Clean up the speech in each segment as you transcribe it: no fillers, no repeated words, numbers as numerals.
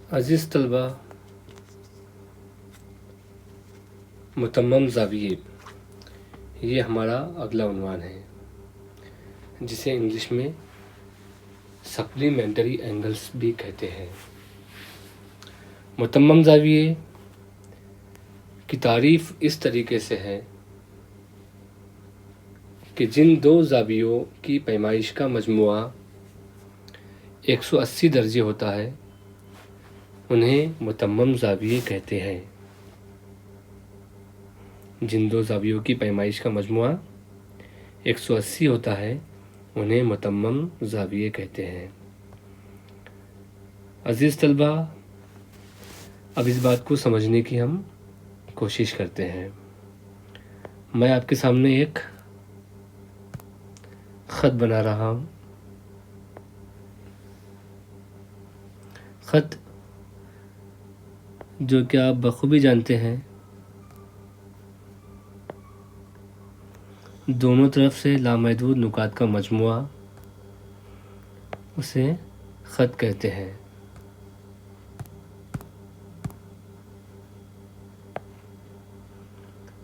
अजीज़ तलबा, मुतम्मम ज़ाविये, ये हमारा अगला उन्वान है जिसे इंग्लिश में सप्लीमेंट्री एंगल्स भी कहते हैं। मुतम्मम ज़ाविये की तारीफ़ इस तरीके से है कि जिन दो ज़ावियों की पैमाइश का मजमुआ 180 दर्जे होता है उन्हें मुतम्मम ज़ाविये कहते हैं। जिन दो ज़ावियों की पैमाइश का मजमुआ 180 होता है उन्हें मुतम्मम ज़ाविये कहते हैं। अज़ीज़ तलबा, अब इस बात को समझने की हम कोशिश करते हैं। मैं आपके सामने एक ख़त बना रहा हूँ। ख़त जो कि आप बखूबी जानते हैं, दोनों तरफ से लामहदूद नुकात का मजमुआ उसे ख़त कहते हैं।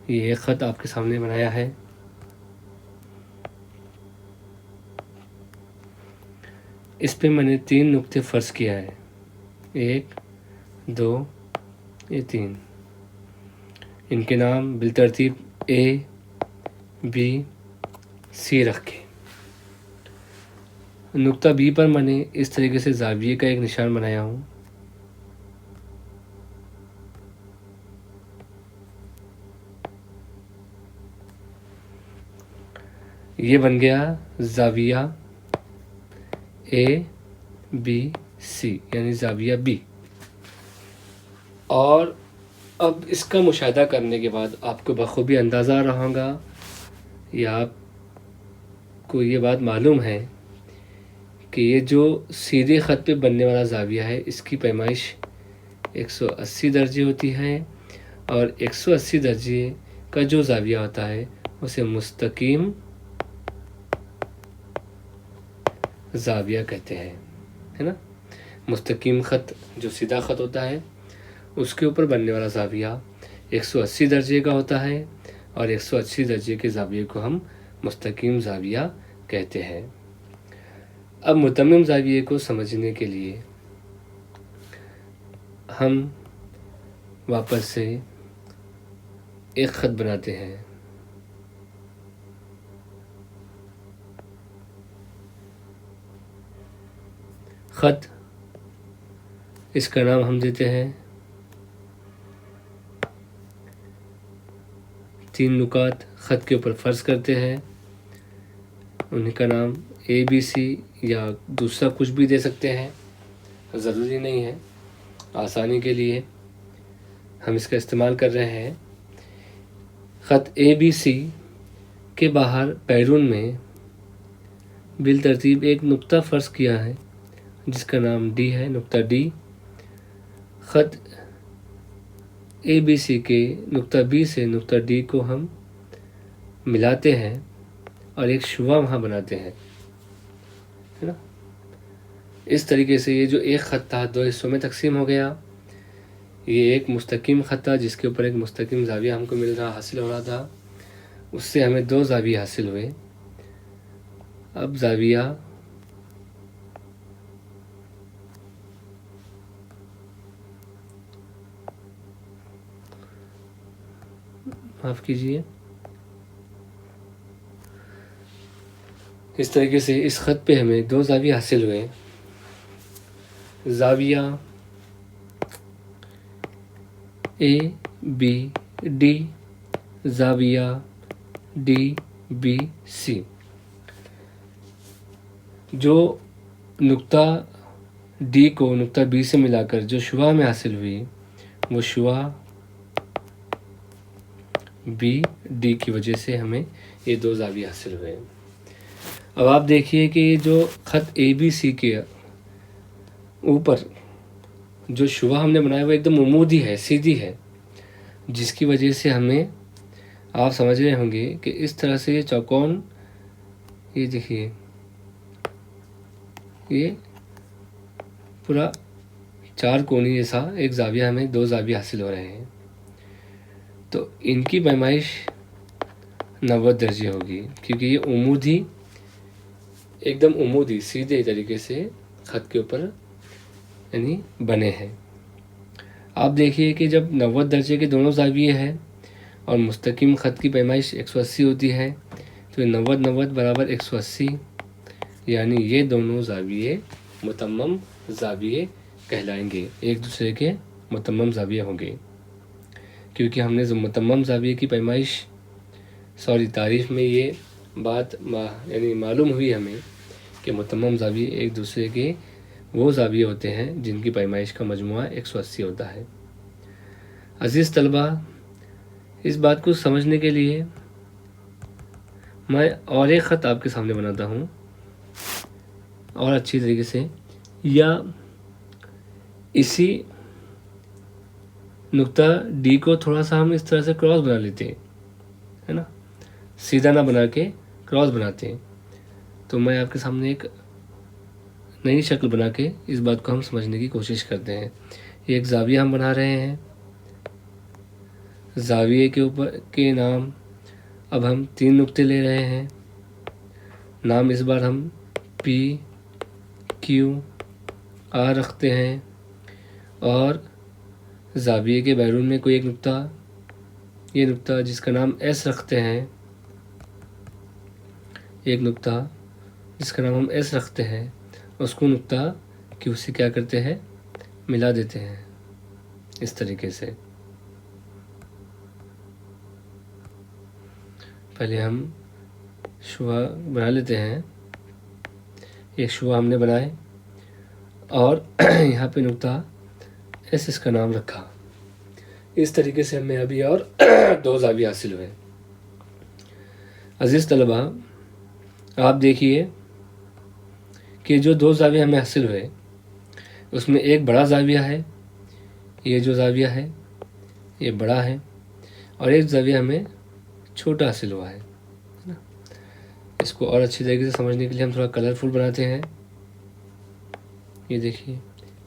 ये एक ख़त आपके सामने बनाया है। इस पे मैंने 3 नुक्ते फ़र्ज़ किया है, 1, 2, ये 3। इनके नाम बिलतरतीब ए, बी, सी रखे। नुक्ता बी पर मैंने इस तरीके से ज़ाविये का एक निशान बनाया हूँ। ये बन गया ज़ाविया ए बी सी, यानी ज़ाविया बी। और अब इसका मुशाहिदा करने के बाद आपको बखूबी अंदाज़ा आ रहा होगा या आपको ये बात मालूम है कि ये जो सीधे ख़त पे बनने वाला ज़ाविया है इसकी पैमाइश 180 दर्जे होती है और 180 दर्जे का जो ज़ाविया होता है उसे मुस्तकीम ज़ाविया कहते हैं, है ना। मुस्तकीम ख़त जो सीधा ख़त होता है उसके ऊपर बनने वाला ज़ाविया 180 दर्जे का होता है और 180 दर्जे के ज़ाविये को हम मुस्तकीम ज़ाविया कहते हैं। अब मुतम्मिम ज़ाविये को समझने के लिए हम वापस से एक ख़त बनाते हैं। ख़त, इसका नाम हम देते हैं 3 नुकात ख़त के ऊपर फ़र्ज़ करते हैं, उन्हीं का नाम ए बी सी या दूसरा कुछ भी दे सकते हैं, ज़रूरी नहीं है। आसानी के लिए हम इसका इस्तेमाल कर रहे हैं। ख़त ए बी सी के बाहर पैरून में बिलतरतीब एक नुक्ता फ़र्ज़ किया है जिसका नाम डी है, नुक्ता डी। ख़त ए बी सी के नुक्ता बी से नुक्ता डी को हम मिलाते हैं और एक शुआ वहाँ बनाते हैं, है ना। इस तरीके से ये जो एक ख़त था 2 हिस्सों में तकसीम हो गया। ये एक मुस्तकीम ख़त था जिसके ऊपर एक मुस्तकीम ज़ाविया हमको हासिल हो रहा था, उससे हमें 2 ज़ाविये हासिल हुए। अब ज़ाविया माफ़ कीजिए, इस तरीके से इस ख़त पे हमें 2 ज़ाविये हासिल हुए। ज़ाविया ए बी डी, ज़ाविया डी बी सी। जो नुक्ता डी को नुक्ता बी से मिलाकर जो शुआ में हासिल हुई वो शुआ बी डी की वजह से हमें ये 2 ज़ाविये हासिल हुए। अब आप देखिए कि जो ख़त ए बी सी के ऊपर जो शुआ हमने बनाया वो एकदम उमूदी है, सीधी है, जिसकी वजह से हमें, आप समझ रहे होंगे कि इस तरह से ये चौकोन, ये देखिए ये पूरा 4 कोनी जैसा एक जाविया हमें 2 जाविया हासिल हो रहे हैं, तो इनकी पैमाइश 90 दर्जे होगी, क्योंकि ये उमूदी एकदम उमूदी सीधे तरीके से ख़त के ऊपर यानी बने हैं। आप देखिए कि जब 90 दर्जे के दोनों जाविये हैं और मुस्तकिम ख़त की पैमाइश 180 होती है, तो 90 बराबर 180, यानी ये दोनों जाविये मुतम्मम जाविये कहलाएंगे, एक दूसरे के मुतम्मम जाविये होंगे। क्योंकि हमने जो मुतम्मम जाविये की पैमाइश तारीफ़ में ये बात यानी मालूम हुई हमें कि मुतम्मम जाविये एक दूसरे के वो जाविये होते हैं जिनकी पैमाइश का मजमुआ 180 होता है। अज़ीज़ तलबा, इस बात को समझने के लिए मैं और एक ख़त आपके सामने बनाता हूँ और अच्छी तरीके से, या इसी नुक्ता डी को थोड़ा सा हम इस तरह से क्रॉस बना लेते हैं, है ना, सीधा ना बना के क्रॉस बनाते हैं। तो मैं आपके सामने एक नई शक्ल बना के इस बात को हम समझने की कोशिश करते हैं। एक जाविया हम बना रहे हैं, जाविये के ऊपर के नाम अब हम 3 नुक्ते ले रहे हैं। नाम इस बार हम P, Q, R रखते हैं और जाविये के बैरून में कोई एक नुक्ता, ये नुक्ता जिसका नाम S रखते हैं, एक नुक्ता जिसका नाम हम S रखते हैं, उसको नुक्ता Q से क्या करते हैं, मिला देते हैं इस तरीके से। पहले हम शुआ बना लेते हैं, एक शुआ हमने बनाए और यहाँ पे नुक्ता S इसका नाम रखा। इस तरीके से हमें अभी और 2 जाविये हासिल हुए। अज़ीज़ तलबा, आप देखिए कि जो 2 जाविये हमें हासिल हुए उसमें एक बड़ा जाविया है, ये जो जाविया है ये बड़ा है, और एक जाविया हमें छोटा हासिल हुआ है ना। इसको और अच्छी तरीके से समझने के लिए हम थोड़ा कलरफुल बनाते हैं। ये देखिए,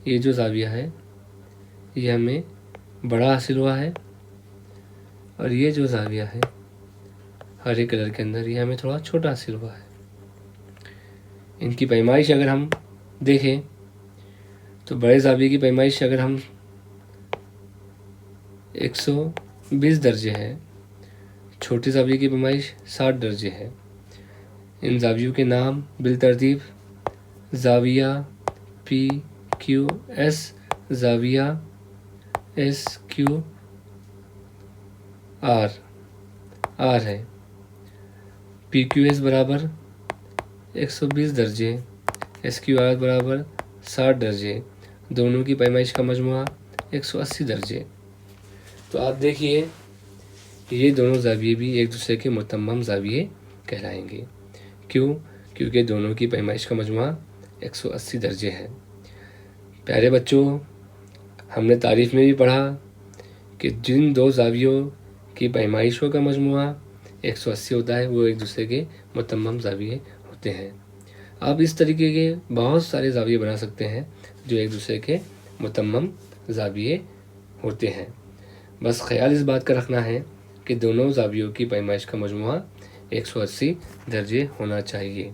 ये जो जाविया है ये हमें बड़ा हासिल हुआ है, और ये जो जाविया है हरे कलर के अंदर ये हमें थोड़ा छोटा हासिल हुआ है। इनकी पैमाइश अगर हम देखें तो बड़े जाविये की पैमाइश अगर हम 120 दर्जे है, छोटे जाविये की पैमाइश 60 दर्जे है। इन जावियों के नाम बिल तरतीब जाविया P, Q, S, जाविया S, Q, R है। PQS बराबर 120 दर्जे, SQR बराबर 60 दर्जे, दोनों की पैमाइश का मजमुआ 180 दर्जे। तो आप देखिए ये दोनों जाविये भी एक दूसरे के मुतम्मम जाविये कहलाएंगे। क्यों? क्योंकि दोनों की पैमाइश का मजमुआ 180 दर्जे है। प्यारे बच्चों, हमने तारीफ़ में भी पढ़ा कि जिन 2 जावियों की पैमाइशों का मजमुआ 180 होता है वो एक दूसरे के मुतम्मम जाविये होते हैं। आप इस तरीके के बहुत सारे जाविये बना सकते हैं जो एक दूसरे के मुतम्मम जाविये होते हैं। बस ख्याल इस बात का रखना है कि दोनों जावियों की पैमाइश का मजमुआ 180 दर्जे होना चाहिए।